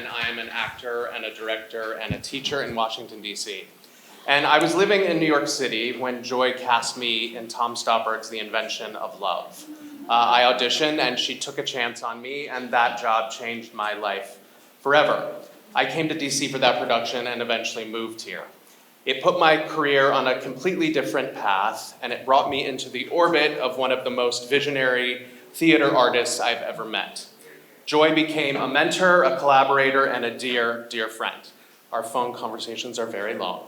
and I am an actor and a director and a teacher in Washington, D.C. And I was living in New York City when Joy cast me in Tom Stoppard's The Invention of Love. I auditioned and she took a chance on me, and that job changed my life forever. I came to DC for that production and eventually moved here. It put my career on a completely different path, and it brought me into the orbit of one of the most visionary theater artists I've ever met. Joy became a mentor, a collaborator, and a dear, dear friend. Our phone conversations are very long.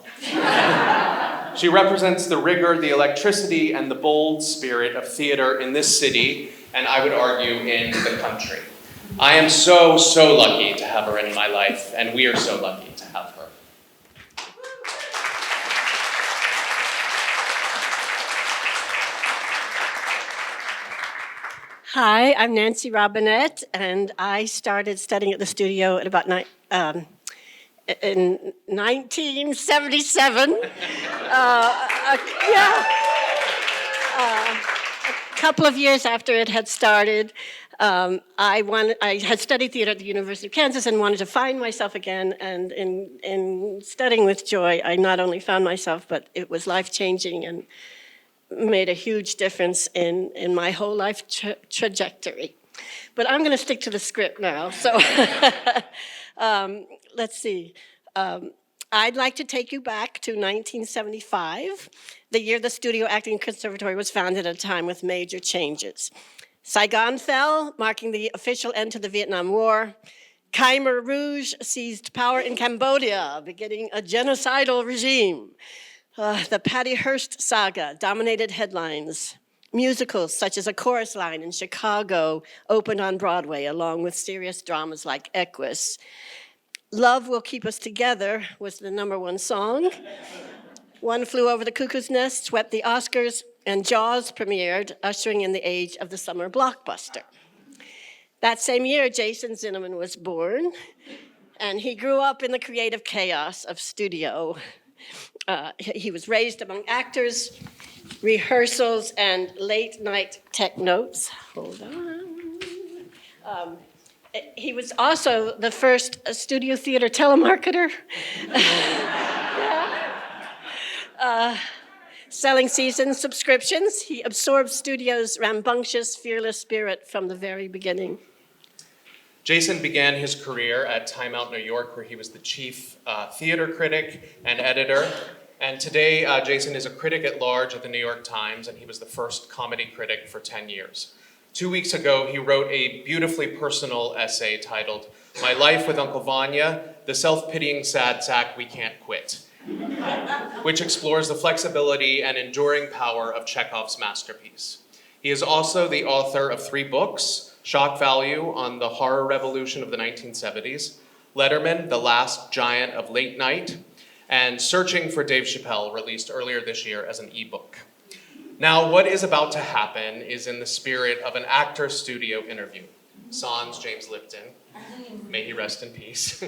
She represents the rigor, the electricity, and the bold spirit of theater in this city, and I would argue in the country. I am so, so lucky to have her in my life, and we are so lucky to have her. Hi, I'm Nancy Robinette, and I started studying at the studio at about in 1977. A couple of years after it had started, I had studied theater at the University of Kansas and wanted to find myself again. And in studying with Joy, I not only found myself, but it was life-changing and made a huge difference in my whole life trajectory. But I'm going to stick to the script now. So let's see. I'd like to take you back to 1975, the year the Studio Acting Conservatory was founded at a time with major changes. Saigon fell, marking the official end to the Vietnam War. Khmer Rouge seized power in Cambodia, beginning a genocidal regime. The Patty Hearst saga dominated headlines. Musicals such as A Chorus Line in Chicago opened on Broadway, along with serious dramas like Equus. Love Will Keep Us Together was the #1 song. One Flew Over the Cuckoo's Nest swept the Oscars, and Jaws premiered, ushering in the age of the summer blockbuster. That same year, Jason Zinoman was born, and he grew up in the creative chaos of studio. He was raised among actors, rehearsals, and late-night tech notes. Hold on. He was also the first studio theater telemarketer. Selling season subscriptions, he absorbed studio's rambunctious, fearless spirit from the very beginning. Jason began his career at Time Out New York, where he was the chief theater critic and editor. And today, Jason is a critic at large at the New York Times, and he was the first comedy critic for 10 years. 2 weeks ago, he wrote a beautifully personal essay titled, "My Life with Uncle Vanya, the Self-Pitying Sad Sack We Can't Quit," which explores the flexibility and enduring power of Chekhov's masterpiece. He is also the author of 3 books, Shock Value on the Horror Revolution of the 1970s, Letterman, the Last Giant of Late Night, and Searching for Dave Chappelle, released earlier this year as an ebook. Now, what is about to happen is in the spirit of an actor studio interview. Sans James Lipton, may he rest in peace.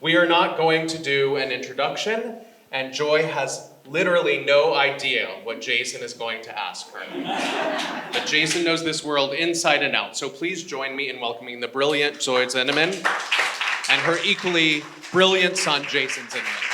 We are not going to do an introduction, and Joy has literally no idea what Jason is going to ask her. But Jason knows this world inside and out, so please join me in welcoming the brilliant Joy Zinoman and her equally brilliant son, Jason Zinoman.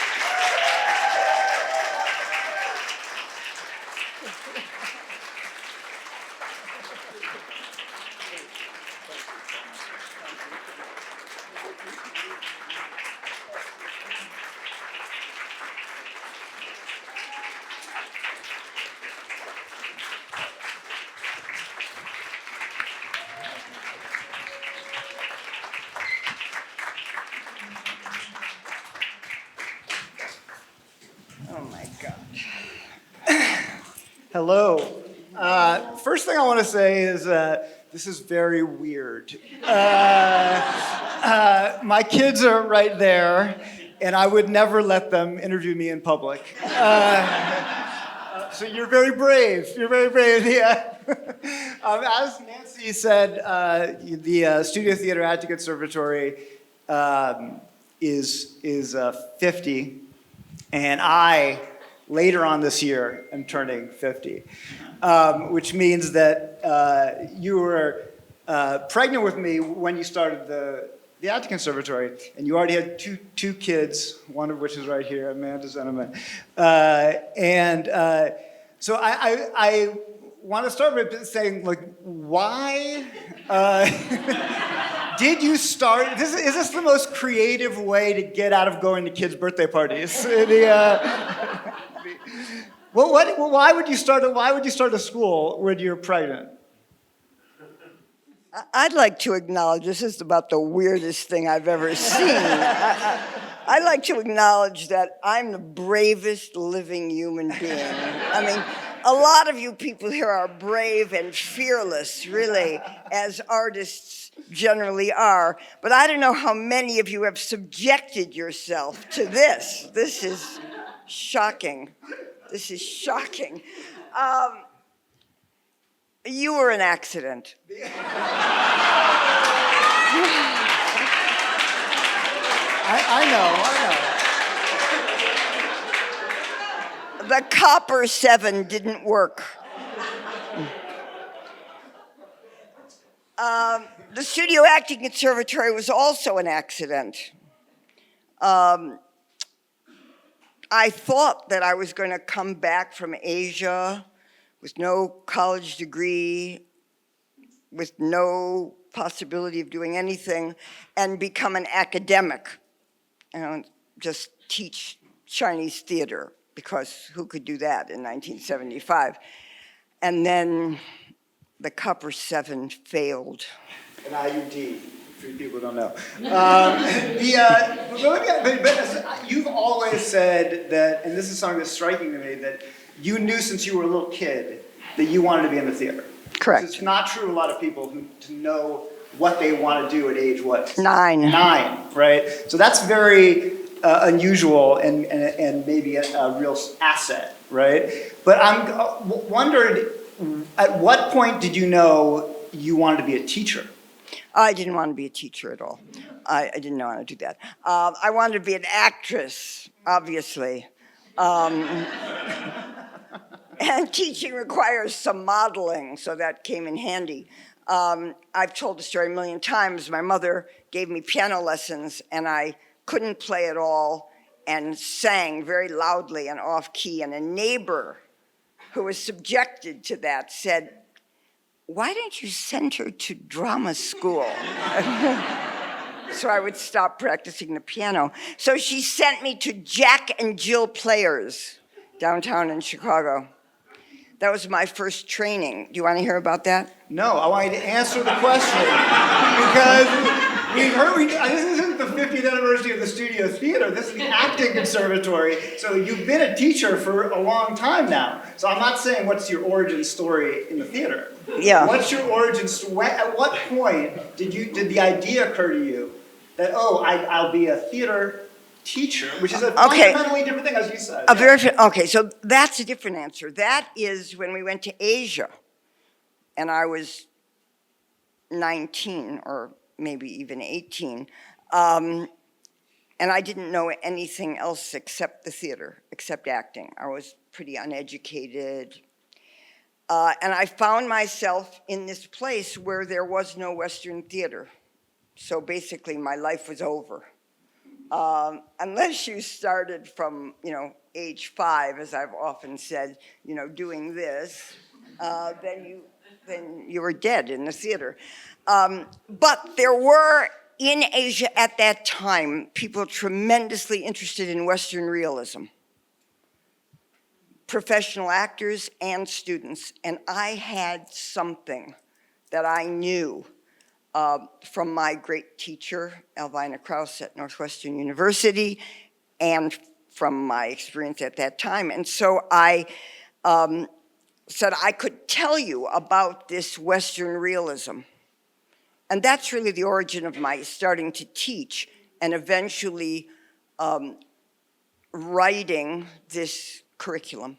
Hello. First thing I want to say is this is very weird. My kids are right there, and I would never let them interview me in public. So you're very brave. You're very brave. Yeah. As Nancy said, the Studio Theater Acting Conservatory is 50, and I, later on this year, am turning 50, which means that you were pregnant with me when you started the the acting conservatory, and you already had two kids, one of which is right here, Amanda Zinoman. So I want to start with saying, like, why did you start? Is this the most creative way to get out of going to kids' birthday parties? Why would you start a school when you're pregnant? I'd like to acknowledge, this is about the weirdest thing I've ever seen. I'd like to acknowledge that I'm the bravest living human being. I mean, a lot of you people here are brave and fearless, really, as artists generally are. But I don't know how many of you have subjected yourself to this. This is shocking. This is shocking. You were an accident. I know. The copper 7 didn't work. The Studio Acting Conservatory was also an accident. I thought that I was going to come back from Asia with no college degree, with no possibility of doing anything, and become an academic, just teach Chinese theater, because who could do that in 1975? And then the copper 7 failed. An IUD, for people who don't know. You've always said that, and this is something that's striking to me, that you knew since you were a little kid that you wanted to be in the theater. Correct. It's not true of a lot of people to know what they want to do at age what? 9. 9, right? So that's very unusual and maybe a real asset, right? But I'm wondered, at what point did you know you wanted to be a teacher? I didn't want to be a teacher at all. I didn't know how to do that. I wanted to be an actress, obviously. And teaching requires some modeling, so that came in handy. I've told the story a million times. My mother gave me piano lessons, and I couldn't play at all and sang very loudly and off-key. And a neighbor who was subjected to that said, "Why don't you send her to drama school?" So I would stop practicing the piano. So she sent me to Jack and Jill Players downtown in Chicago. That was my first training. Do you want to hear about that? No, I want you to answer the question. Because we've heard, this isn't the 50th anniversary of the Studio Theater, this is the Acting Conservatory. So you've been a teacher for a long time now. So I'm not saying what's your origin story in the theater. Yeah. What's your origin story? At what point did the idea occur to you that, I'll be a theater teacher, which is a fundamentally different thing, as you said. Okay, so that's a different answer. That is when we went to Asia, and I was 19 or maybe even 18, and I didn't know anything else except the theater, except acting. I was pretty uneducated, and I found myself in this place where there was no Western theater. So basically, my life was over. Unless you started from, age 5, as I've often said, doing this, then you were dead in the theater. But there were, in Asia at that time, people tremendously interested in Western realism. Professional actors and students. And I had something that I knew from my great teacher, Alvina Krauss at Northwestern University, and from my experience at that time. And so I said I could tell you about this Western realism. And that's really the origin of my starting to teach and eventually writing this curriculum,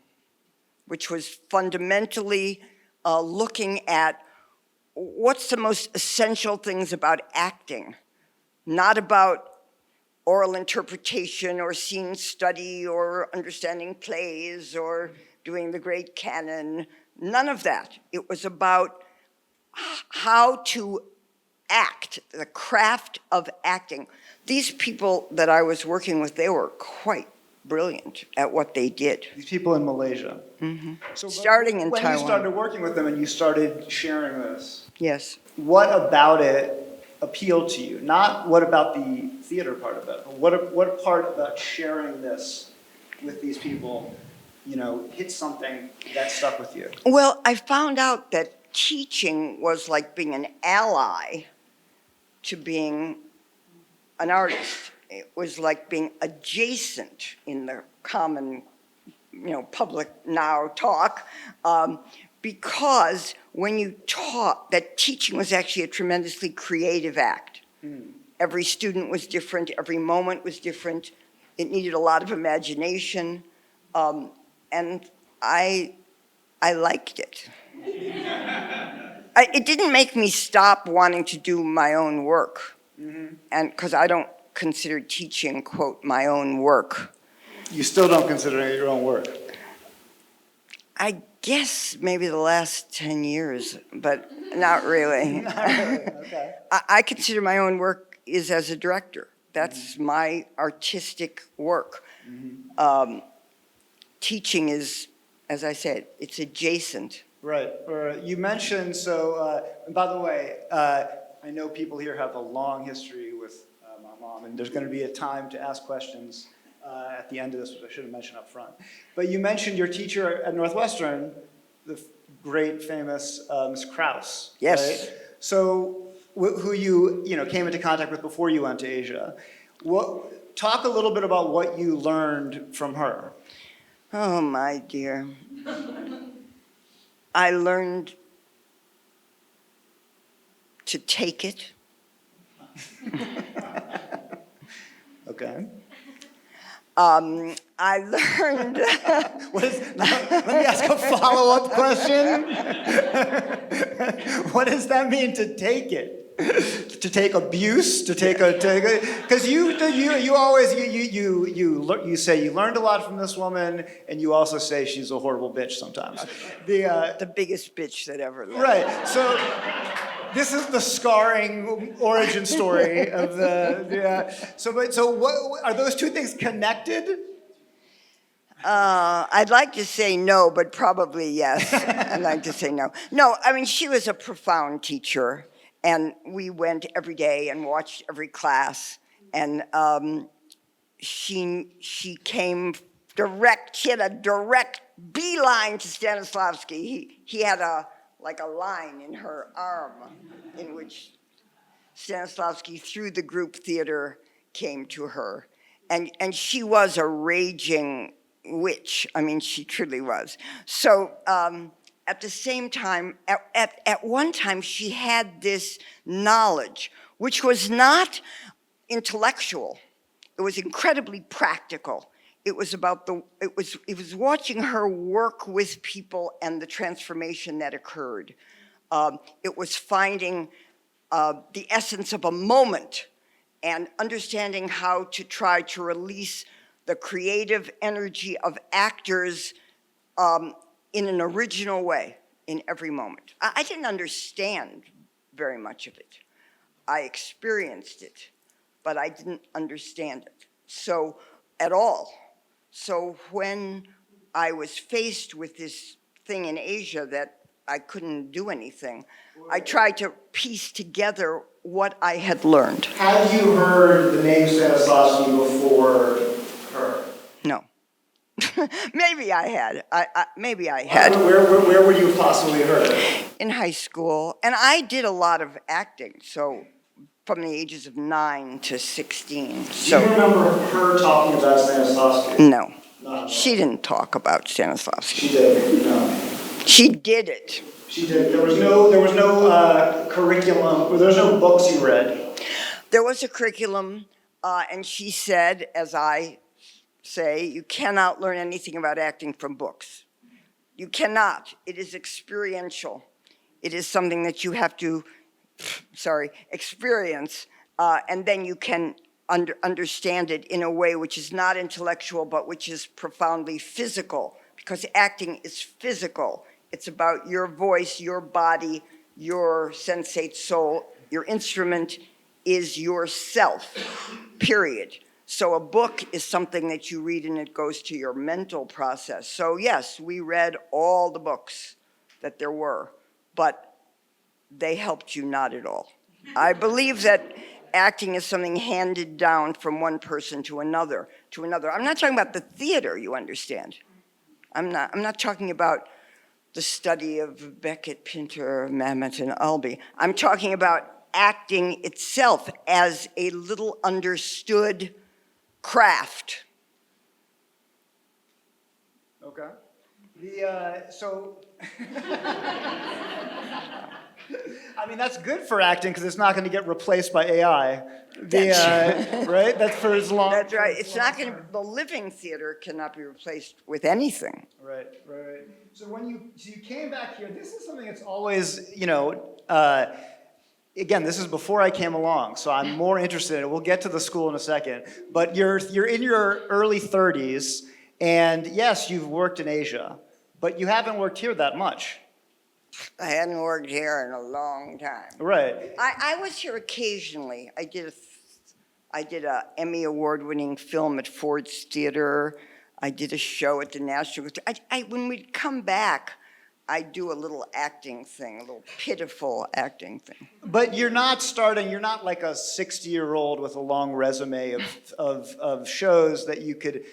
which was fundamentally looking at what's the most essential things about acting, not about oral interpretation or scene study or understanding plays or doing the great canon, none of that. It was about how to act, the craft of acting. These people that I was working with, they were quite brilliant at what they did. These people in Malaysia. So Starting in when you Taiwan. started working with them and you started sharing this, Yes. what about it appealed to you? Not what about the theater part of it, but what part about sharing this with these people, hit something that stuck with you? Well, I found out that teaching was like being an ally to being an artist. It was like being adjacent in the common, public now talk, because when you taught, that teaching was actually a tremendously creative act. Every student was different, every moment was different. It needed a lot of imagination, and I liked it. It didn't make me stop wanting to do my own work, and because I don't consider teaching, quote, my own work. You still don't consider it your own work? I guess maybe the last 10 years, but not really. Not really, okay. I consider my own work is as a director. That's my artistic work. Teaching is, as I said, it's adjacent. Right. You mentioned, and by the way, I know people here have a long history with my mom, and there's going to be a time to ask questions at the end of this, which I should have mentioned up front. But you mentioned your teacher at Northwestern, the great, famous Ms. Krause. Yes. Right? So, who you came into contact with before you went to Asia. Talk a little bit about what you learned from her. Oh, my dear. I learned to take it. Okay. I learned. Let me ask a follow-up question. What does that mean, to take it? To take abuse? Because you always say you learned a lot from this woman, and you also say she's a horrible bitch sometimes. The biggest bitch that ever lived. Right. So this is the scarring origin story of So what are those two things connected? I'd like to say no, but probably yes. I'd like to say no. No, I mean, she was a profound teacher, and we went every day and watched every class, and she came direct. She had a direct beeline to Stanislavski. He had a line in her arm in which Stanislavski, through the group theater, came to her. And she was a raging witch. I mean, she truly was. So at the same time, at one time, she had this knowledge, which was not intellectual. It was incredibly practical. It was about it was watching her work with people and the transformation that occurred. It was finding the essence of a moment and understanding how to try to release the creative energy of actors in an original way in every moment. I didn't understand very much of it. I experienced it, but I didn't understand it at all. So when I was faced with this thing in Asia that I couldn't do anything, I tried to piece together what I had learned. Had you heard the name Stanislavski before her? No. Maybe I had. Maybe I had. Where would you have possibly heard it? In high school. And I did a lot of acting, so from the ages of 9 to 16. Do you remember her talking about Stanislavski? No. No. She didn't talk about Stanislavski. She did. No. She did it. She did. There was no curriculum. There was no books you read. There was a curriculum, and she said, as I say, you cannot learn anything about acting from books. You cannot. It is experiential. It is something that you have to, experience, and then you can understand it in a way which is not intellectual, but which is profoundly physical, because acting is physical. It's about your voice, your body, your sensate soul Your instrument is yourself, period. So a book is something that you read and it goes to your mental process. So yes, we read all the books that there were, but they helped you not at all. I believe that acting is something handed down from one person to another, to another. I'm not talking about the theater, you understand. I'm not talking about the study of Beckett, Pinter, Mamet, and Albee. I'm talking about acting itself as a little understood craft. Okay. I mean, that's good for acting because it's not going to get replaced by AI. Right? That's for as long. That's right. It's not going to. The living theater cannot be replaced with anything. Right. So you came back here, this is something that's always, again, this is before I came along, so I'm more interested in it. We'll get to the school in a second. But you're in your early 30s, and yes, you've worked in Asia, but you haven't worked here that much. I hadn't worked here in a long time. Right. I was here occasionally. I did a Emmy award-winning film at Ford's Theater. I did a show at the National. When we'd come back, I do a little acting thing, a little pitiful acting thing. But you're not like a 60-year-old with a long resume of shows that you could,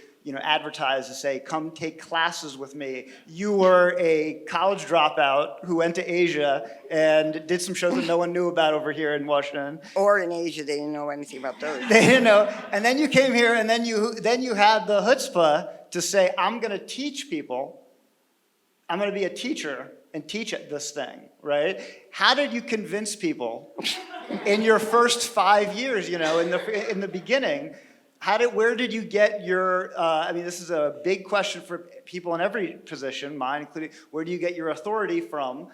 advertise to say, come take classes with me. You were a college dropout who went to Asia and did some shows that no one knew about over here in Washington. Or in Asia, they didn't know anything about those. They didn't know. And then you came here and then you had the chutzpah to say, I'm going to teach people. I'm going to be a teacher and teach this thing, right? How did you convince people in your first 5 years, in the beginning? Where did you get your? This is a big question for people in every position, mine including. Where do you get your authority from?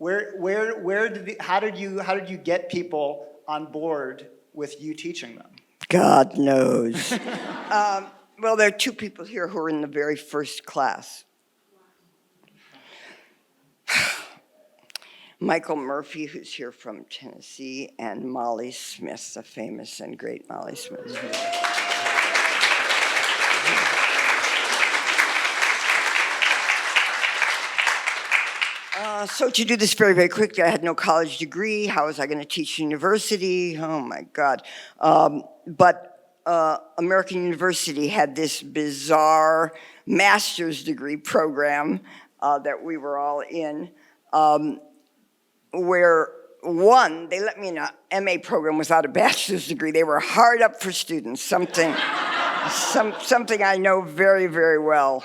How did you get people on board with you teaching them? God knows. Well, there are two people here who are in the very first class. Michael Murphy, who's here from Tennessee, and Molly Smith, the famous and great Molly Smith. So to do this very, very quickly, I had no college degree. How was I going to teach university? Oh, my God. But American University had this bizarre master's degree program that we were all in, where they let me in an MA program without a bachelor's degree. They were hard up for students, something I know very, very well.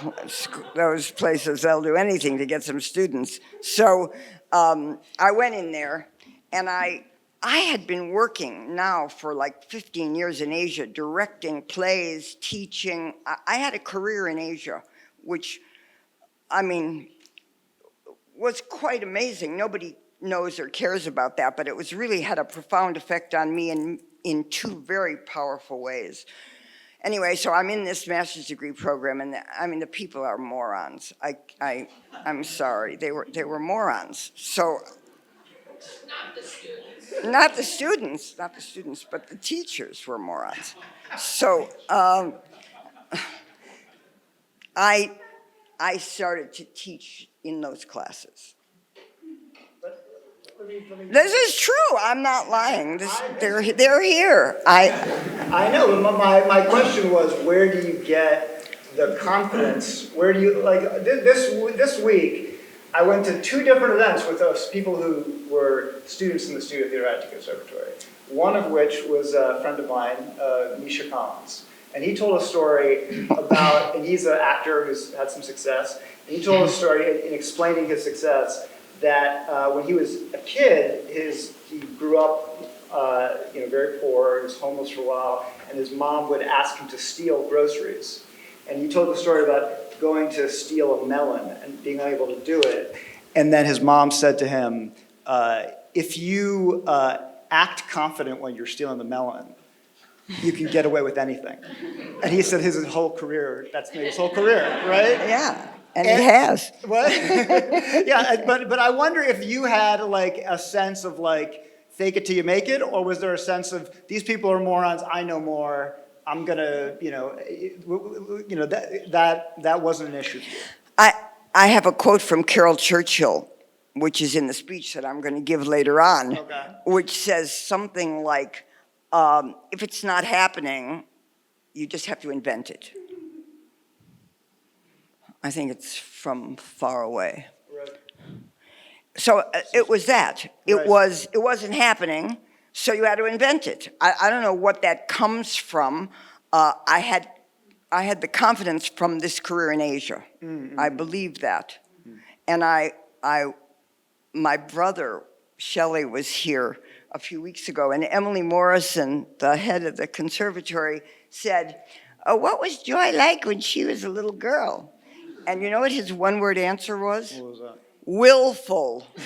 Those places, they'll do anything to get some students. So I went in there, and I had been working now for like 15 years in Asia, directing plays, teaching. I had a career in Asia, which, was quite amazing. Nobody knows or cares about that, but it was really had a profound effect on me in two very powerful ways. Anyway, so I'm in this master's degree program, and the people are morons. I'm sorry, they were morons. So not the students, but the teachers were morons. So I started to teach in those classes. This is true. I'm not lying. They're here. I know. But my question was, where do you get the confidence? Where do you this week? I went to two different events with those people who were students in the Studio Theater Acting Conservatory. One of which was a friend of mine, Misha Collins, and he told a story about. And he's an actor who's had some success. And he told a story in explaining his success. That when he was a kid, he grew up, very poor. He was homeless for a while, and his mom would ask him to steal groceries. And he told the story about going to steal a melon and being unable to do it. And then his mom said to him, "If you act confident when you're stealing the melon, you can get away with anything." And he said his whole career. That's made his whole career, right? Yeah. And it has. What? Yeah, but I wonder if you had like a sense of like fake it till you make it, or was there a sense of these people are morons, I know more, I'm gonna, that wasn't an issue for you? I have a quote from Carol Churchill, which is in the speech that I'm going to give later on, Okay. which says something like, if it's not happening, you just have to invent it. I think it's from far away. Right. So it was that. Right. It wasn't happening, so you had to invent it. I don't know what that comes from. I had the confidence from this career in Asia. Mm-hmm. I believed that. And my brother, Shelley, was here a few weeks ago, and Emily Morrison, the head of the conservatory, said, what was Joy like when she was a little girl? And you know what his one-word answer was? What was that? Willful. He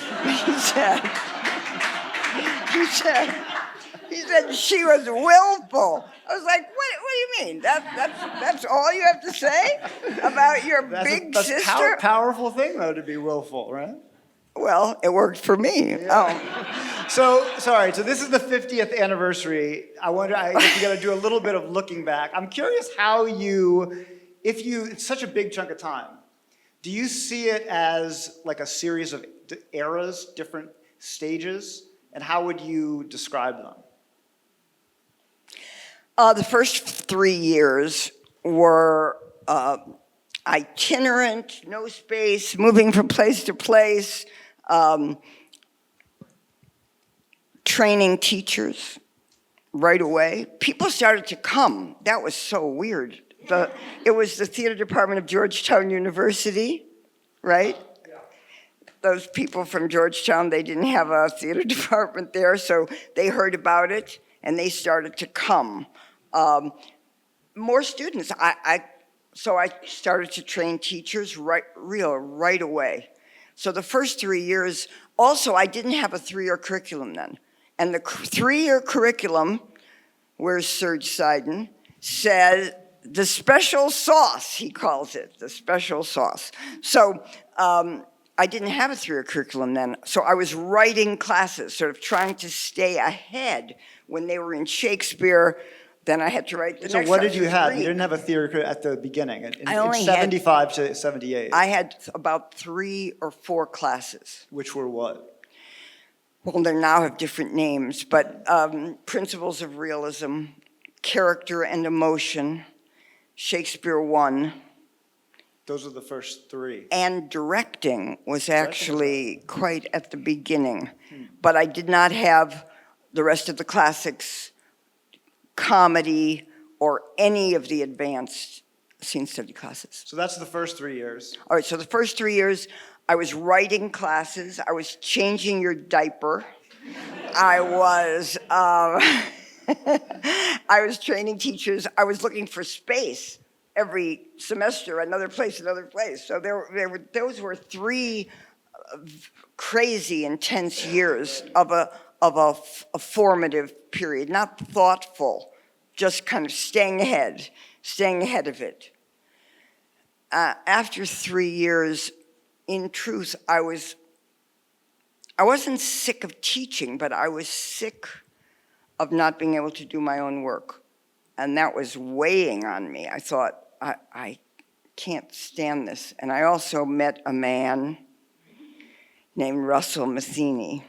said she was willful. I was like, what do you mean? That's all you have to say about your big sister? Powerful thing, though, to be willful, right? Well, it worked for me. Yeah. So this is the 50th anniversary. I guess you got to do a little bit of looking back. I'm curious how it's such a big chunk of time. Do you see it as like a series of eras, different stages? And how would you describe them? The first 3 years were itinerant, no space, moving from place to place, training teachers right away. People started to come. That was so weird. It was the theater department of Georgetown University, right? Yeah. Those people from Georgetown, they didn't have a theater department there, so they heard about it and they started to come. More students. So I started to train teachers right away. So the first 3 years, also I didn't have a 3-year curriculum then. And the 3-year curriculum, where's Serge Seiden, said the special sauce, he calls it, the special sauce. So I didn't have a 3-year curriculum then. So I was writing classes, sort of trying to stay ahead when they were in Shakespeare. Then I had to write the next. So what did you have? You didn't have a theory at the beginning, in 75 to 78. I had about 3 or 4 classes. Which were what? Well, they now have different names, but Principles of Realism, Character and Emotion, Shakespeare 1. Those are the first 3. And directing was actually quite at the beginning. But I did not have the rest of the classics, comedy, or any of the advanced scene study classes. So that's the first 3 years. All right, so the first 3 years, I was writing classes, I was changing your diaper, I was training teachers, I was looking for space every semester, another place. So those were 3 crazy, intense years of a formative period, not thoughtful, just kind of staying ahead of it. After 3 years, in truth, I wasn't sick of teaching, but I was sick of not being able to do my own work. And that was weighing on me. I thought, I can't stand this. And I also met a man named Russell Matheny.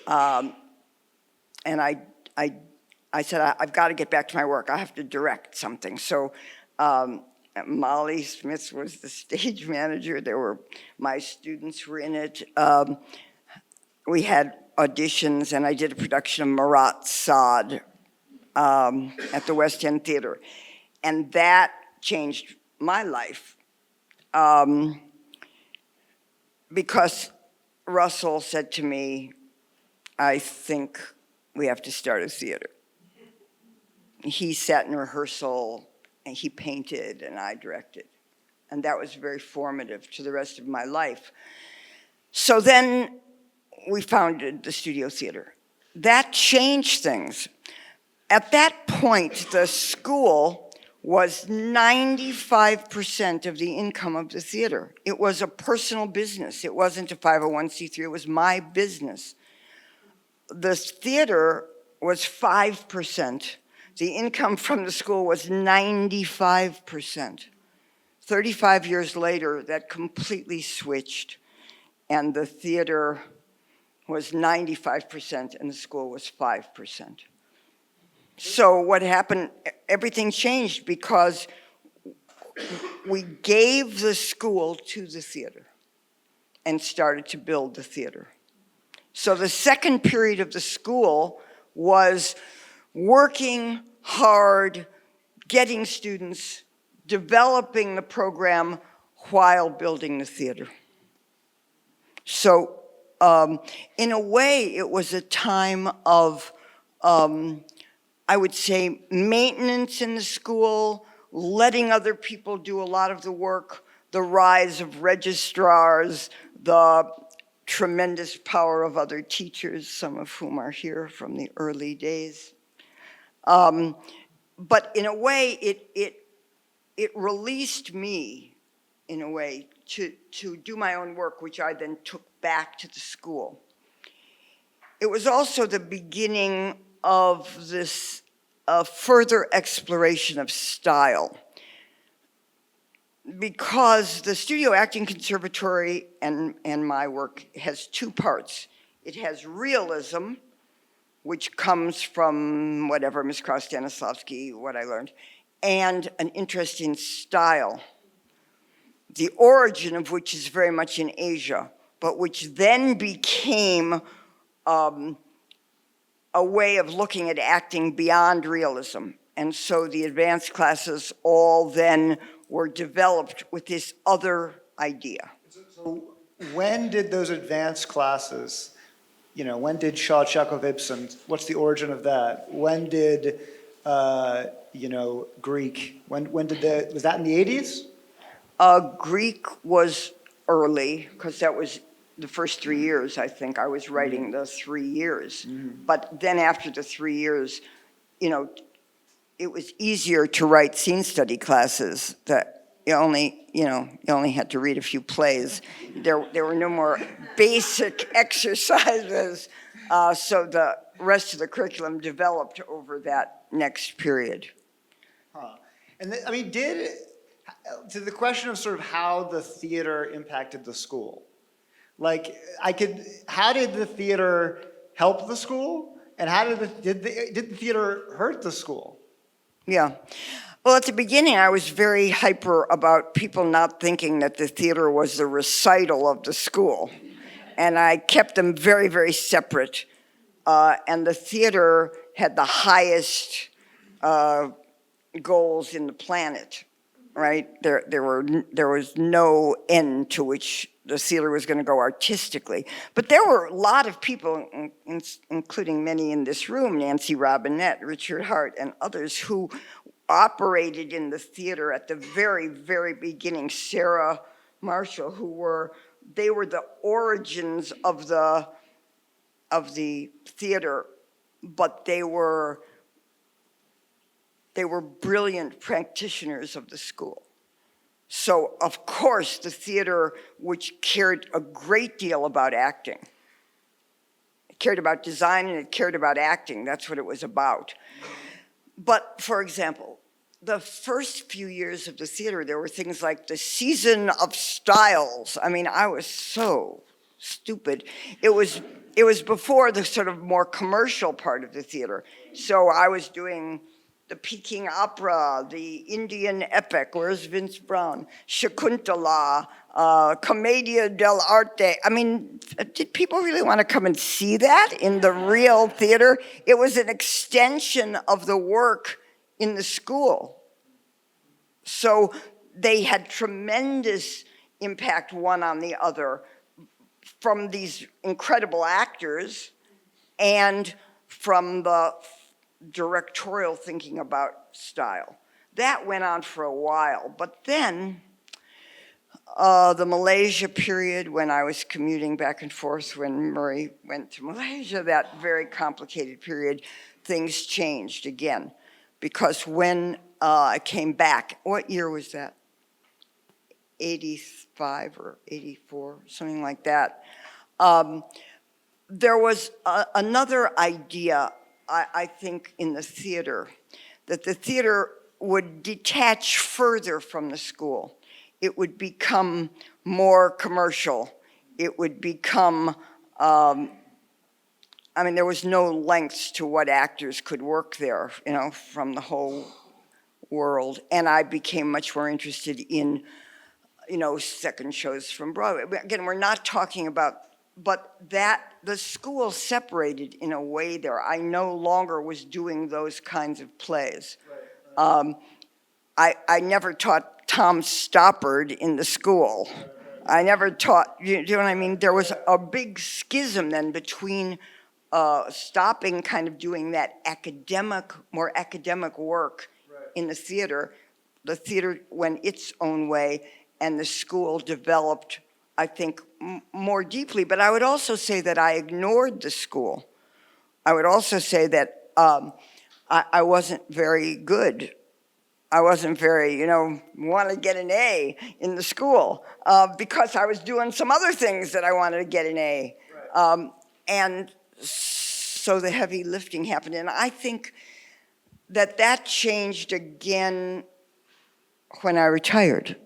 And I said, I've got to get back to my work. I have to direct something. So Molly Smith was the stage manager. My students were in it. We had auditions, and I did a production of Marat Sade at the West End Theater. And that changed my life because Russell said to me, I think we have to start a theater. He sat in rehearsal, and he painted, and I directed. And that was very formative to the rest of my life. So then we founded the Studio Theater. That changed things. At that point, the school was 95% of the income of the theater. It was a personal business. It wasn't a 501c3, it was my business. the theater was 5%. The income from the school was 95%. 35 years later, that completely switched, and the theater was 95% and the school was 5%. So what happened, everything changed because we gave the school to the theater and started to build the theater. So the second period of the school was working hard, getting students, developing the program while building the theater. So in a way, it was a time of, I would say, maintenance in the school, letting other people do a lot of the work, the rise of registrars, the tremendous power of other teachers, some of whom are here from the early days. But in a way, it released me, in a way, to do my own work, which I then took back to the school. It was also the beginning of this further exploration of style, because the Studio Acting Conservatory and my work has two parts. It has realism, which comes from whatever, Miss Krauss-Stanislavski, what I learned, and an interest in style, the origin of which is very much in Asia, but which then became a way of looking at acting beyond realism. And so the advanced classes all then were developed with this other idea. So when did those advanced classes, when did Shaw Chekhov Ibsen, what's the origin of that? When did, Greek, when did was that in the 80s? Greek was early, because that was the first 3 years, I think. I was writing the 3 years. Mm-hmm. But then after the 3 years, it was easier to write scene study classes that you only had to read a few plays. There were no more basic exercises, so the rest of the curriculum developed over that next period. Huh. And to the question of sort of how the theater impacted the school, how did the theater help the school, and how did the theater hurt the school? Yeah. Well, at the beginning, I was very hyper about people not thinking that the theater was the recital of the school. And I kept them very, very separate. And the theater had the highest goals in the planet, right? There was no end to which the theater was going to go artistically. But there were a lot of people, including many in this room, Nancy Robinette, Richard Hart, and others, who operated in the theater at the very, very beginning. Sarah Marshall, they were the origins of the theater, but they were brilliant practitioners of the school. So, of course, the theater, which cared a great deal about acting, it cared about design and it cared about acting. That's what it was about. But, for example, the first few years of the theater, there were things like the season of styles. I mean, I was so stupid. It was before the sort of more commercial part of the theater. So I was doing the Peking opera, the Indian epic, where's Vince Brown, Shakuntala, Commedia dell'arte. I mean, did people really want to come and see that in the real theater? It was an extension of the work in the school. So they had tremendous impact one on the other from these incredible actors and from the directorial thinking about style. That went on for a while, but then the Malaysia period, when I was commuting back and forth when Murray went to Malaysia, that very complicated period, things changed again. Because when I came back, what year was that? 85 or 84, something like that. there was another idea, I think, in the theater, that the theater would detach further from the school. It would become more commercial. It would become, there was no lengths to what actors could work there, from the whole world. And I became much more interested in, second shows from Broadway. Again, we're not talking about, but that the school separated in a way there. I no longer was doing those kinds of plays. I never taught Tom Stoppard in the school. I never taught, you know what I mean? There was a big schism then between stopping kind of doing that more academic work in the theater went its own way, and the school developed, I think, more deeply. But I would also say that I ignored the school. I would also say that I wasn't very good. I wasn't very, want to get an A in the school because I was doing some other things that I wanted to get an A. Right. And so the heavy lifting happened. And I think that changed again when I retired.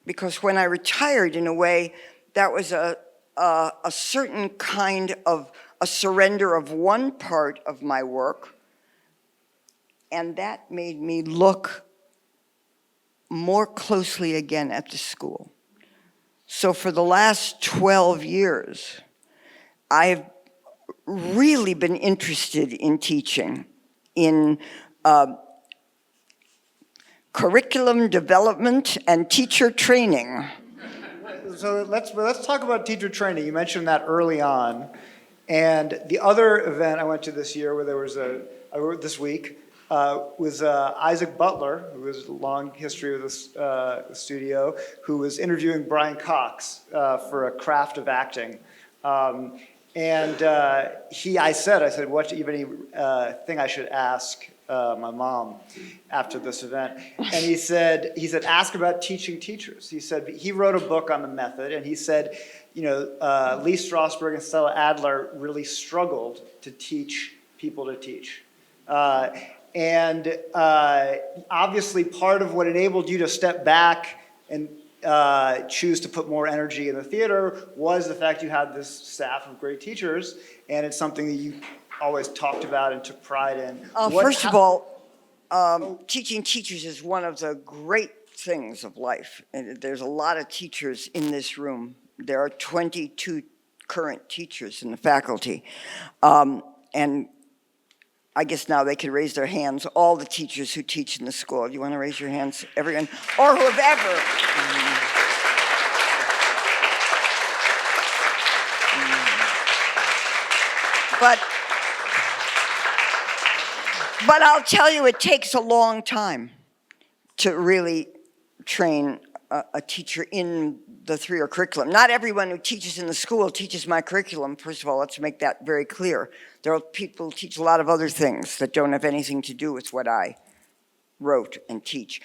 Because when I retired, in a way, that was a certain kind of a surrender of one part of my work. And that made me look more closely again at the school. So for the last 12 years, I've really been interested in teaching, in curriculum development and teacher training. So let's talk about teacher training. You mentioned that early on. And the other event I went to this year where there was this week, was Isaac Butler, who has a long history with this studio, who was interviewing Brian Cox for A Craft of Acting. I said, what, even anything I should ask my mom after this event? And he said, ask about teaching teachers. He said, he wrote a book on the method, and he said, Lee Strasberg and Stella Adler really struggled to teach people to teach. Obviously part of what enabled you to step back and choose to put more energy in the theater was the fact you had this staff of great teachers, and it's something that you always talked about and took pride in. First of all, teaching teachers is one of the great things of life. And there's a lot of teachers in this room. There are 22 current teachers in the faculty. And I guess now they can raise their hands, all the teachers who teach in the school. Do you want to raise your hands, everyone? Or who have ever. But I'll tell you, it takes a long time to really train a teacher in the three-year curriculum. Not everyone who teaches in the school teaches my curriculum. First of all, let's make that very clear. There are people who teach a lot of other things that don't have anything to do with what I wrote and teach.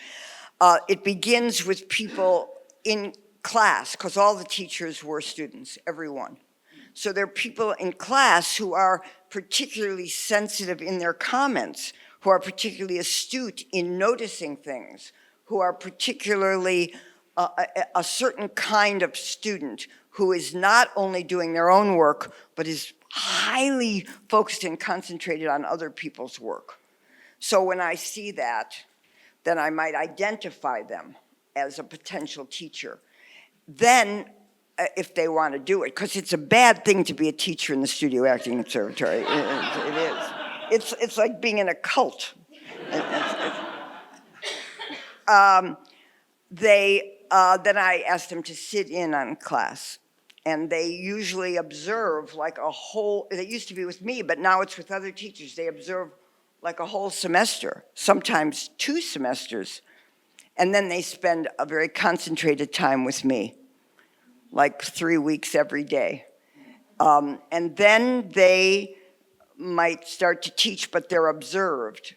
It begins with people in class, because all the teachers were students, everyone. So there are people in class who are particularly sensitive in their comments, who are particularly astute in noticing things, who are particularly a certain kind of student who is not only doing their own work, but is highly focused and concentrated on other people's work. So when I see that, then I might identify them as a potential teacher. Then, if they want to do it, because it's a bad thing to be a teacher in the Studio Acting Conservatory. It is. It's like being in a cult. Then I asked them to sit in on class, and they usually observe like a whole, it used to be with me, but now it's with other teachers. They observe like a whole semester, sometimes 2 semesters, and then they spend a very concentrated time with me, like 3 weeks every day. And then they might start to teach, but they're observed.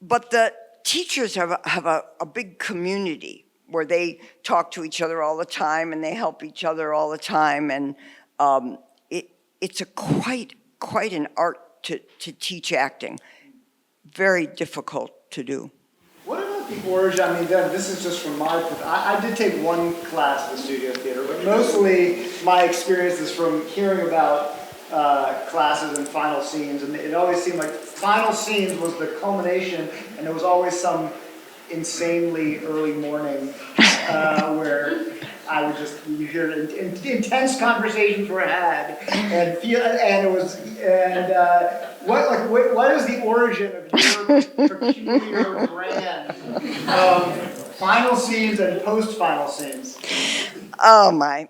But the teachers have a big community where they talk to each other all the time, and they help each other all the time, and It's quite an art to teach acting. Very difficult to do. What about the origin? I mean, this is just from my, I did take one class in the studio theater, but mostly my experience is from hearing about classes and final scenes, and it always seemed like final scenes was the culmination, and there was always some insanely early morning where I would just, you hear intense conversations were had, and it was, and what is the origin of your peculiar brand of final scenes and post-final scenes? Oh my.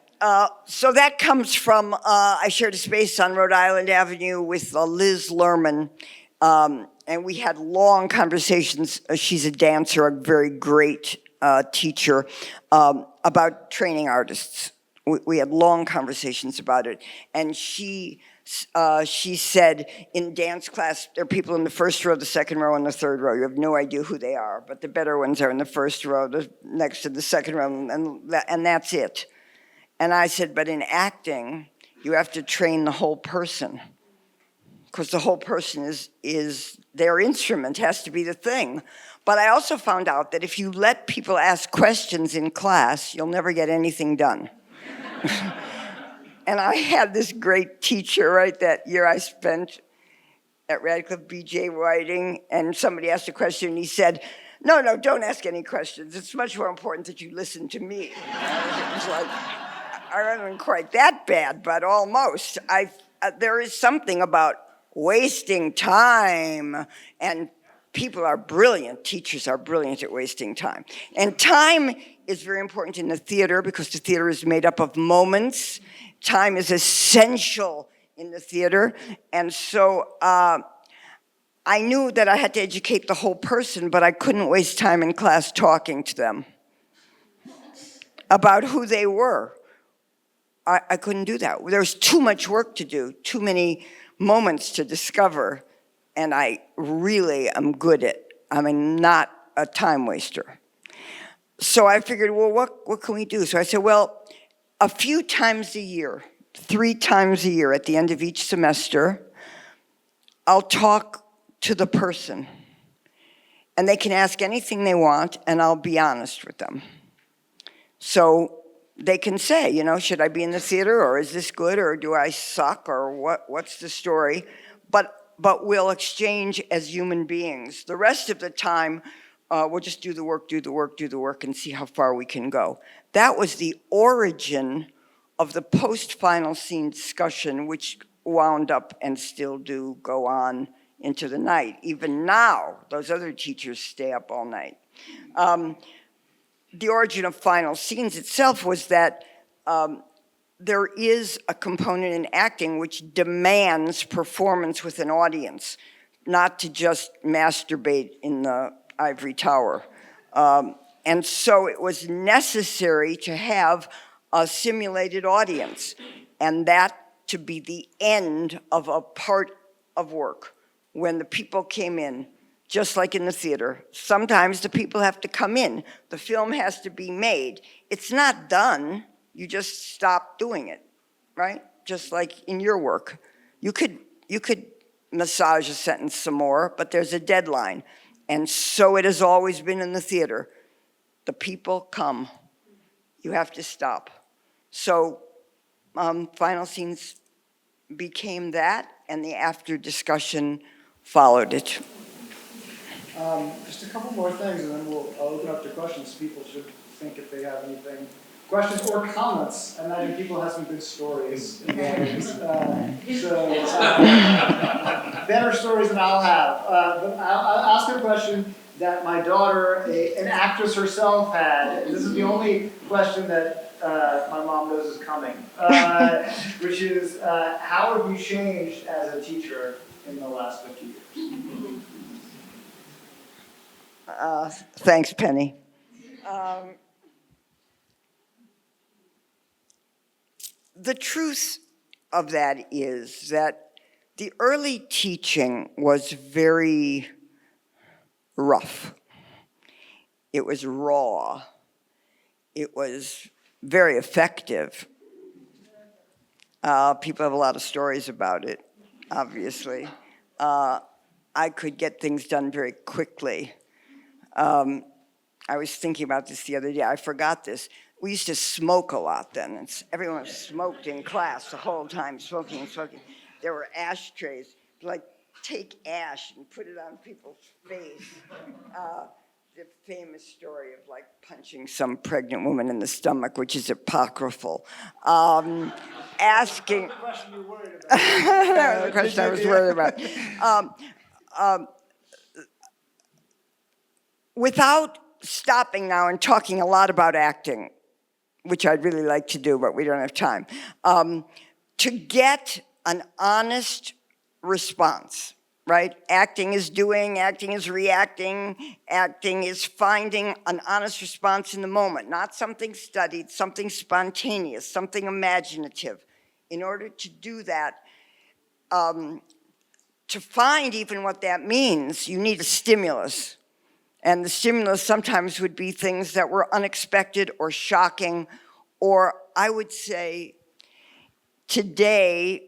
So that comes from, I shared a space on Rhode Island Avenue with Liz Lerman, and we had long conversations. She's a dancer, a very great teacher, about training artists. We had long conversations about it, and she said, in dance class, there are people in the first row, the second row, and the third row. You have no idea who they are, but the better ones are in the first row, next to the second row, and that's it. And I said, but in acting, you have to train the whole person, because the whole person is their instrument, has to be the thing. But I also found out that if you let people ask questions in class, you'll never get anything done. And I had this great teacher, right, that year I spent at Radcliffe BJ writing, and somebody asked a question, and he said, no, don't ask any questions. It's much more important that you listen to me. It was like, I wasn't quite that bad, but almost. There is something about wasting time, and people are brilliant, teachers are brilliant at wasting time. And time is very important in the theater because the theater is made up of moments. Time is essential in the theater. And so I knew that I had to educate the whole person, but I couldn't waste time in class talking to them about who they were. I couldn't do that. There was too much work to do, too many moments to discover, and I really am good at, not a time waster. So I figured, well, what can we do? So I said, well, a few times a year, 3 times a year at the end of each semester, I'll talk to the person, and they can ask anything they want, and I'll be honest with them. So they can say, should I be in the theater, or is this good, or do I suck, or what's the story? But we'll exchange as human beings. The rest of the time, we'll just do the work, and see how far we can go. That was the origin of the post-final scene discussion, which wound up and still do go on into the night. Even now, those other teachers stay up all night. The origin of final scenes itself was that there is a component in acting which demands performance with an audience, not to just masturbate in the ivory tower. And so it was necessary to have a simulated audience, and that to be the end of a part of work. When the people came in, just like in the theater, sometimes the people have to come in. The film has to be made. It's not done. You just stop doing it, right? Just like in your work. You could massage a sentence some more, but there's a deadline. And so it has always been in the theater. The people come. You have to stop. So final scenes became that, and the after discussion followed it. Just a couple more things, and then I'll open up to questions. People should think if they have anything. Questions or comments. I imagine people have some good stories. Better stories than I'll have. But I'll ask a question that my daughter, an actress herself, had. And this is the only question that my mom knows is coming, which is, how have you changed as a teacher in the last 50 years? Thanks, Penny. The truth of that is that the early teaching was very rough. It was raw. It was very effective. People have a lot of stories about it, obviously. I could get things done very quickly. I was thinking about this the other day. I forgot this. We used to smoke a lot then. Everyone smoked in class the whole time, smoking and smoking. There were ashtrays, like take ash and put it on people's face. The famous story of like punching some pregnant woman in the stomach, which is apocryphal. Asking. The question you're worried about. That was the question I was worried about. Without stopping now and talking a lot about acting, which I'd really like to do, but we don't have time, to get an honest response, right? Acting is doing, acting is reacting, acting is finding an honest response in the moment, not something studied, something spontaneous, something imaginative. In order to do that, to find even what that means, you need a stimulus. And the stimulus sometimes would be things that were unexpected or shocking, or I would say today,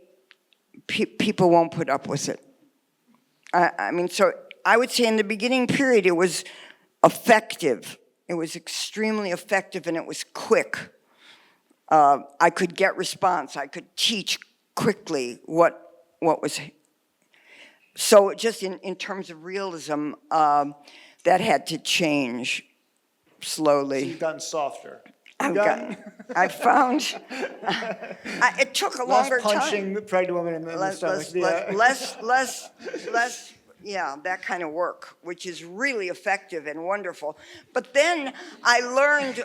people won't put up with it. I mean, so I would say in the beginning period, it was effective. It was extremely effective and it was quick. I could get response. I could teach quickly what was. So just in terms of realism, that had to change slowly. So you've gotten softer. I found it took a longer Less time. punching the pregnant woman in the stomach. Less, yeah, that kind of work, which is really effective and wonderful. But then I learned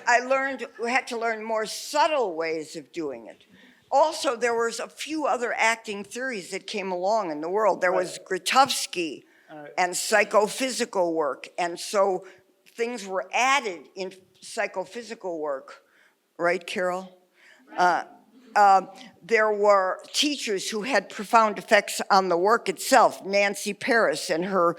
we had to learn more subtle ways of doing it. Also, there was a few other acting theories that came along in the world. There was Grotowski and psychophysical work, and so things were added in psychophysical work. Right, Carol? There were teachers who had profound effects on the work itself. Nancy Paris and her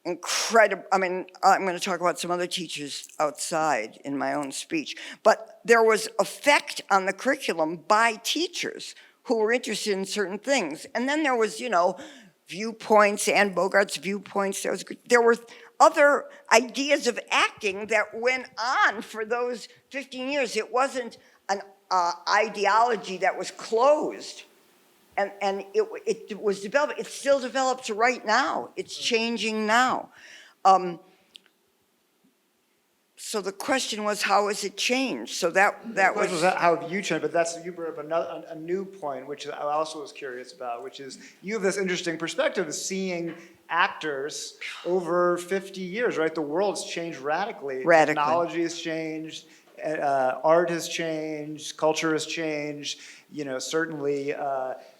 incredible, I mean, I'm going to talk about some other teachers outside in my own speech, but there was effect on the curriculum by teachers who were interested in certain things. And then there was, viewpoints, Anne Bogart's viewpoints. There were other ideas of acting that went on for those 15 years. It wasn't an ideology that was closed, and it was developed. It still develops right now. It's changing now. So the question was, how has it changed? So that was how have you changed? But you brought up a new point, which I also was curious about, which is you have this interesting perspective of seeing actors over 50 years, right? The world's changed radically. Technology has changed, art has changed, culture has changed, certainly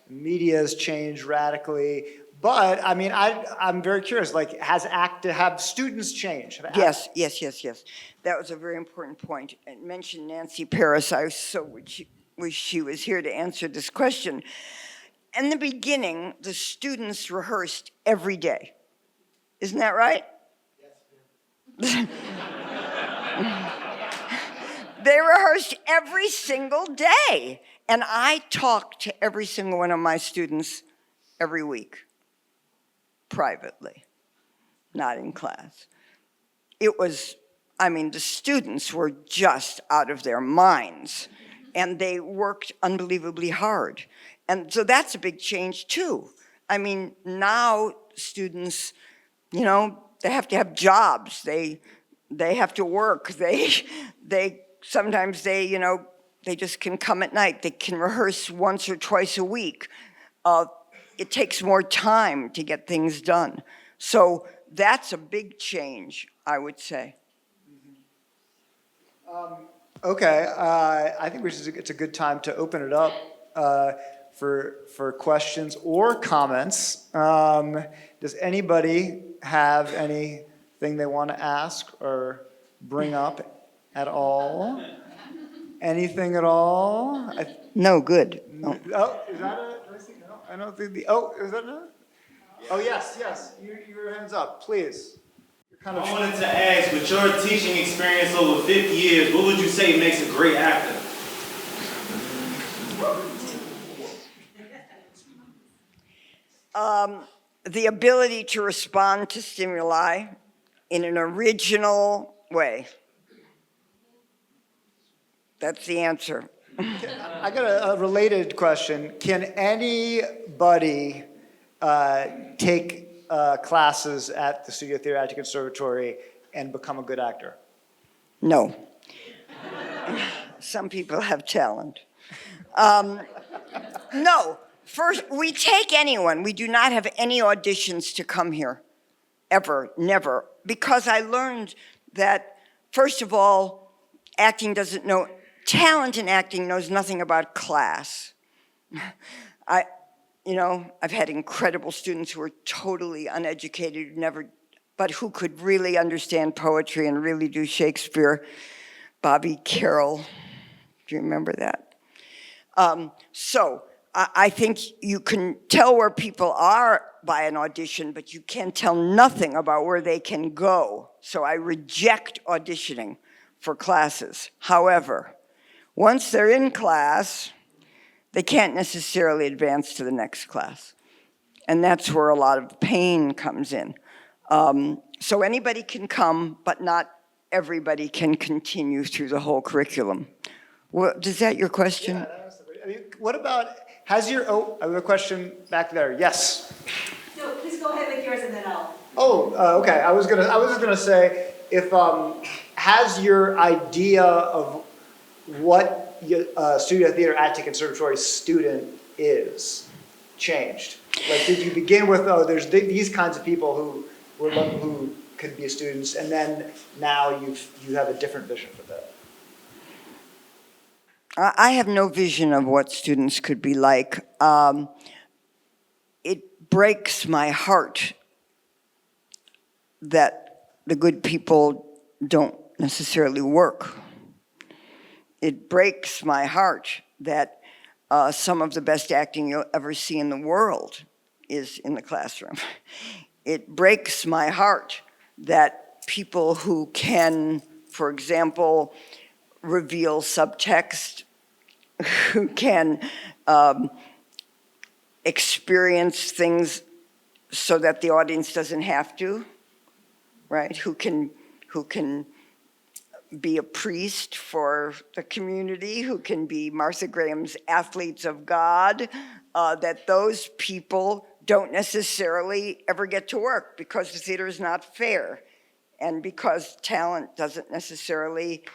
media has changed radically. But I mean, I'm very curious, like, have students changed? Yes. That was a very important point. I mentioned Nancy Paris. I so wish she was here to answer this question. In the beginning, the students rehearsed every day. Isn't that right? Yes, ma'am. They rehearsed every single day. And I talked to every single one of my students every week, privately, not in class. It was, the students were just out of their minds, and they worked unbelievably hard. And so that's a big change too. Now students, they have to have jobs. They have to work. Sometimes they just can come at night. They can rehearse once or twice a week. It takes more time to get things done. So that's a big change, I would say. Okay, I think it's a good time to open it up for questions or comments. Does anybody have anything they want to ask or bring up at all? Anything at all? No, good. No. Oh, is that a? Do I see? No, I don't think is that no? Oh yes. Your hands up, please. I wanted to ask, with your teaching experience over 50 years, what would you say makes a great actor? The ability to respond to stimuli in an original way. That's the answer. I got a related question. Can anybody take classes at the Studio Theater Acting Conservatory and become a good actor? No. Some people have talent. No. First, we take anyone. We do not have any auditions to come here. Ever, never. Because I learned that, first of all, acting doesn't know, talent in acting knows nothing about class. I've had incredible students who are totally uneducated, but who could really understand poetry and really do Shakespeare. Bobby Carroll, do you remember that? So I think you can tell where people are by an audition, but you can tell nothing about where they can go. So I reject auditioning for classes. However, once they're in class, they can't necessarily advance to the next class. And that's where a lot of pain comes in. So anybody can come, but not everybody can continue through the whole curriculum. Well, is that your question? Yeah, I mean, what about, I have a question back there. Yes. No, please go ahead with yours and then I'll. Okay. I was just gonna say, if has your idea of what Studio Theater Acting Conservatory student is changed? Like, did you begin with, there's these kinds of people who could be students, and then now you have a different vision for that? I have no vision of what students could be like. It breaks my heart that the good people don't necessarily work. It breaks my heart that some of the best acting you'll ever see in the world is in the classroom. It breaks my heart that people who can, for example, reveal subtext, who can experience things so that the audience doesn't have to, right? Who can be a priest for the community, who can be Martha Graham's athletes of God, that those people don't necessarily ever get to work because the theater is not fair and because talent doesn't necessarily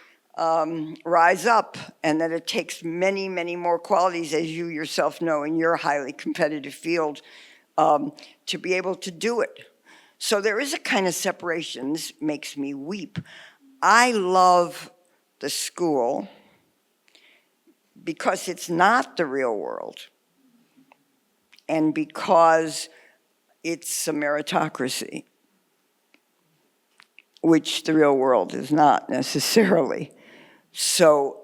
rise up, and that it takes many, many more qualities, as you yourself know in your highly competitive field, to be able to do it. So there is a kind of separation. This makes me weep. I love the school because it's not the real world, and because it's a meritocracy, which the real world is not necessarily. So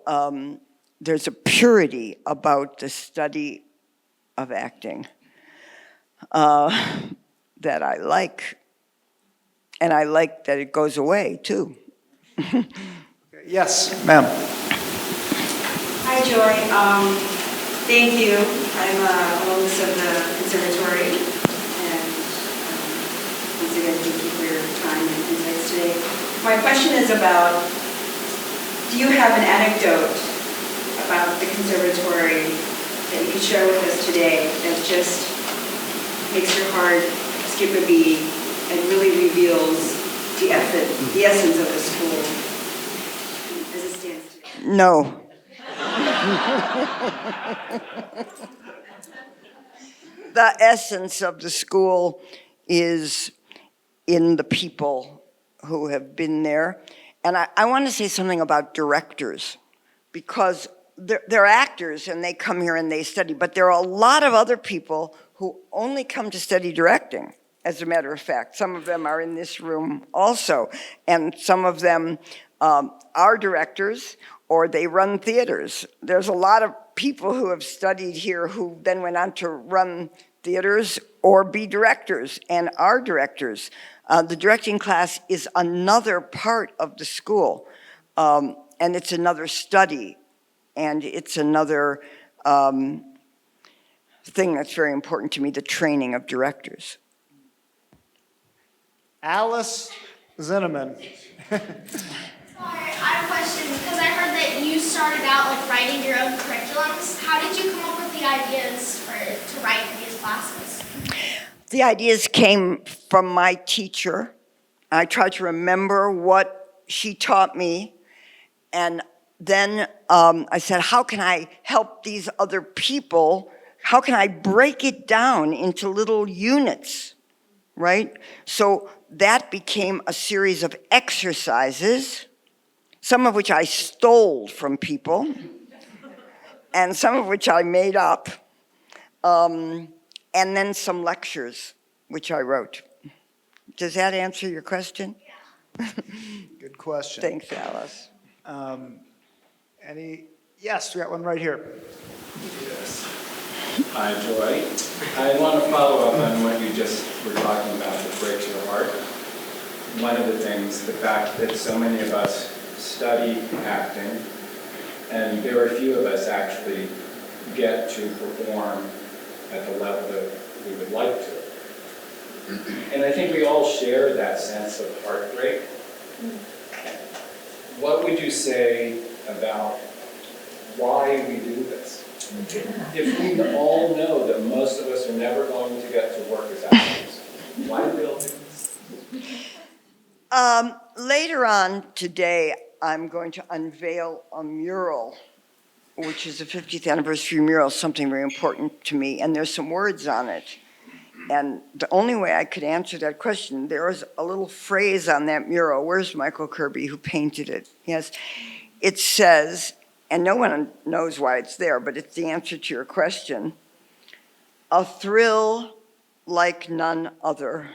there's a purity about the study of acting that I like, and I like that it goes away too. Yes, ma'am. Hi, Joy. Thank you. I'm alumnus of the conservatory, and once again, thank you for your time and insights today. My question is about, do you have an anecdote about the conservatory that you could share with us today that just makes your heart skip a beat and really reveals the essence of the school as it stands today? No. The essence of the school is in the people who have been there. And I want to say something about directors, because they're actors and they come here and they study, but there are a lot of other people who only come to study directing, as a matter of fact. Some of them are in this room also, and some of them are directors or they run theaters. There's a lot of people who have studied here who then went on to run theaters or be directors and are directors. The directing class is another part of the school, and it's another study, and it's another thing that's very important to me, the training of directors. Alice Zinoman. I have a question because I heard that you started out like writing your own curriculums. How did you come up with the ideas to write these classes? The ideas came from my teacher. I tried to remember what she taught me, and then I said, how can I help these other people? How can I break it down into little units, right? So that became a series of exercises, some of which I stole from people, and some of which I made up, and then some lectures, which I wrote. Does that answer your question? Good question. Thanks, Alice. Yes, we got one right here. Yes. Hi, Joy. I want to follow up on what you just were talking about that breaks your heart. One of the things, the fact that so many of us study acting, and very few of us actually get to perform at the level that we would like to. And I think we all share that sense of heartbreak. What would you say about why we do this? If we all know that most of us are never going to get to work as actors, why do we all do this? Later on today, I'm going to unveil a mural, which is the 50th anniversary mural, something very important to me, and there's some words on it. And the only way I could answer that question, there was a little phrase on that mural. Where's Michael Kirby, who painted it? Yes, it says, and no one knows why it's there, but it's the answer to your question, a thrill like none other.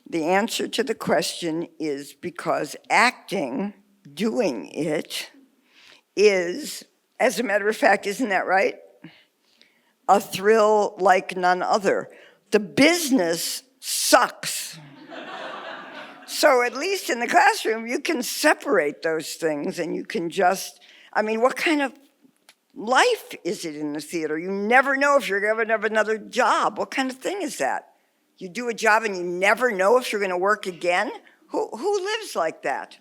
The answer to the question is because acting, doing it, is, as a matter of fact, isn't that right? A thrill like none other. The business sucks. So at least in the classroom, you can separate those things and you can just, I mean, what kind of life is it in the theater? You never know if you're going to have another job. What kind of thing is that? You do a job and you never know if you're going to work again? Who lives like that?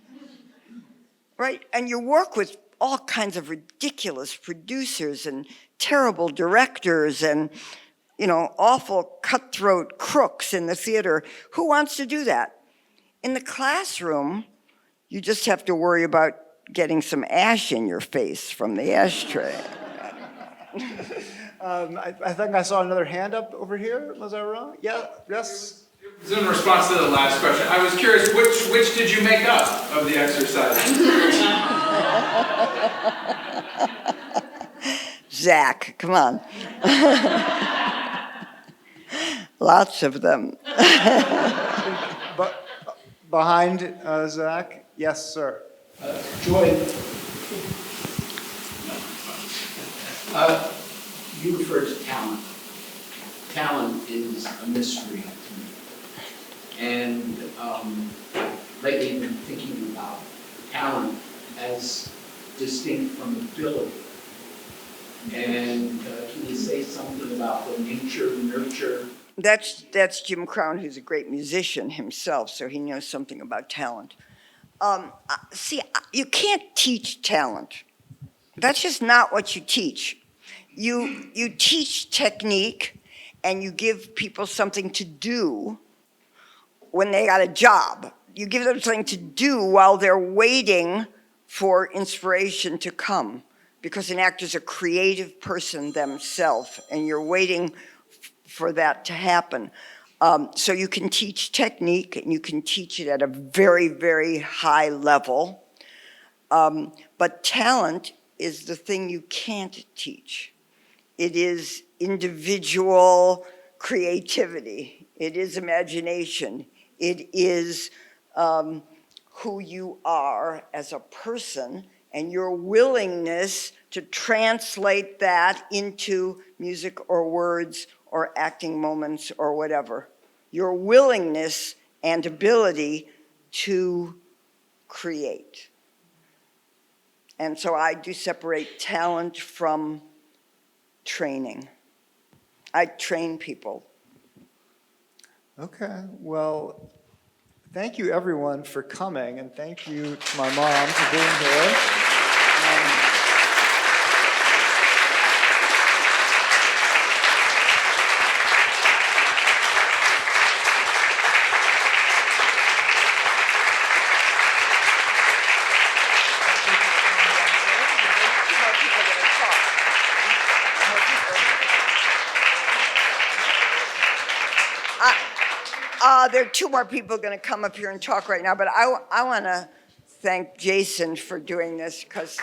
Right? And you work with all kinds of ridiculous producers and terrible directors and, you know, awful cutthroat crooks in the theater. Who wants to do that? In the classroom, you just have to worry about getting some ash in your face from the ashtray. I think I saw another hand up over here. Was I wrong? Yeah, yes? It was in response to the last question. I was curious, which did you make up of the exercises? Zach, come on. Lots of them. But behind Zach? Yes, sir. Joy, you refer to talent. Talent is a mystery to me. And lately I've been thinking about talent as distinct from ability. And can you say something about the nature, nurture? That's Jim Crown, who's a great musician himself, so he knows something about talent. See, you can't teach talent. That's just not what you teach. You teach technique, and you give people something to do when they got a job. You give them something to do while they're waiting for inspiration to come, because an actor's a creative person themselves, and you're waiting for that to happen. So you can teach technique, and you can teach it at a very, very high level. But talent is the thing you can't teach. It is individual creativity. It is imagination. It is who you are as a person and your willingness to translate that into music or words or acting moments or whatever. Your willingness and ability to create. And so I do separate talent from training. I train people. Okay, well, thank you everyone for coming, and thank you to my mom for being here. There are two more people going to come up here and talk right now, but I want to thank Jason for doing this because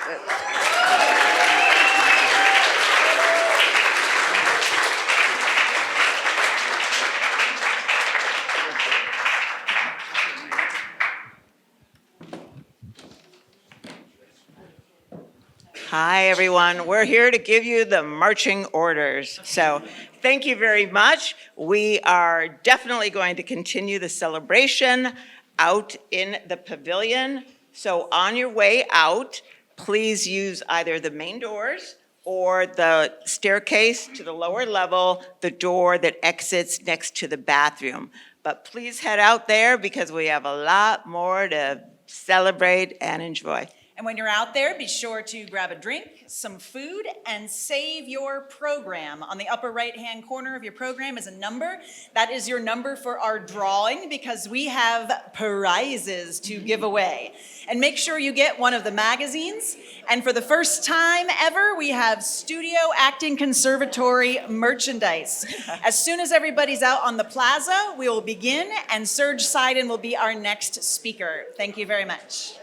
Hi, everyone. We're here to give you the marching orders. So thank you very much. We are definitely going to continue the celebration out in the pavilion. So on your way out, please use either the main doors or the staircase to the lower level, the door that exits next to the bathroom. But please head out there because we have a lot more to celebrate and enjoy. And when you're out there, be sure to grab a drink, some food, and save your program. On the upper right-hand corner of your program is a number. That is your number for our drawing because we have prizes to give away. And make sure you get one of the magazines. And for the first time ever, we have Studio Acting Conservatory merchandise. As soon as everybody's out on the plaza, we will begin, and Serge Seiden will be our next speaker. Thank you very much.